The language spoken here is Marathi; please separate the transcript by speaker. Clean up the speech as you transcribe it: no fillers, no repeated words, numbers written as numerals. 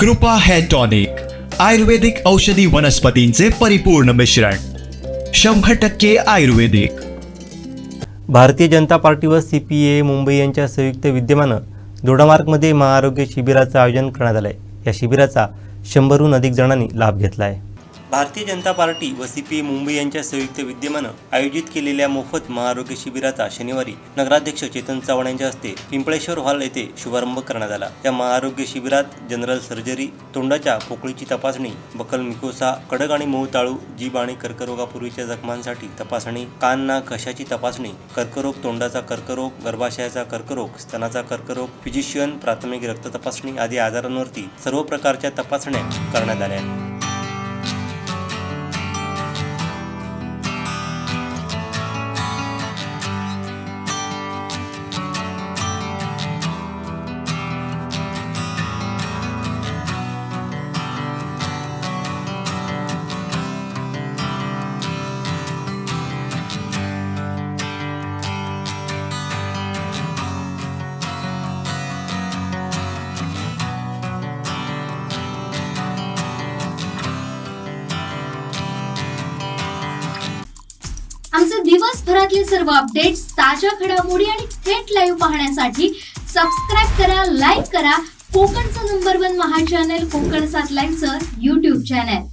Speaker 1: कृपा हेअर टॉनिक, आयुर्वेदिक औषधी वनस्पतींचे परिपूर्ण मिश्रण, 100% आयुर्वेदिक.
Speaker 2: भारतीय जनता पार्टी व CPA मुंबई यांच्या संयुक्त विद्यमानं दोडामार्गमध्ये महाआरोग्य शिबिराचं आयोजन करण्यात आलं आहे. या शिबिराचा 100हून अधिक जणांनी लाभ घेतला आहे. भारतीय जनता पार्टी व CPA मुंबई यांच्या संयुक्त विद्यमानं आयोजित केलेल्या मोफत महाआरोग्य शिबिराचा शनिवारी नगराध्यक्ष चेतन चव्हाण यांच्या हस्ते पिंपळेश्वर हॉल येथे शुभारंभ करण्यात आला. या महाआरोग्य शिबिरात जनरल सर्जरी, तोंडाच्या पोकळीची तपासणी, बकल मिकोसा, कडक आणि मऊ ताळू, जीभ आणि कर्करोगापूर्वीच्या जखमांसाठी तपासणी, कान नाक घशाची तपासणी, कर्करोग, तोंडाचा कर्करोग, गर्भाशयाचा कर्करोग, स्तनाचा कर्करोग, फिजिशियन, प्राथमिक रक्त तपासणी आदी आजारांवरती सर्व प्रकारच्या तपासण्या करण्यात आल्या.
Speaker 3: आमचे दिवसभरातले सर्व अपडेट्स, ताज्या घडामोडी आणि थेट लाईव्ह पाहण्यासाठी सबस्क्राईब करा, लाईक करा कोकणचं नंबर 1 महा चॅनल कोकण 7 लाईव्हचं YouTube चॅनल.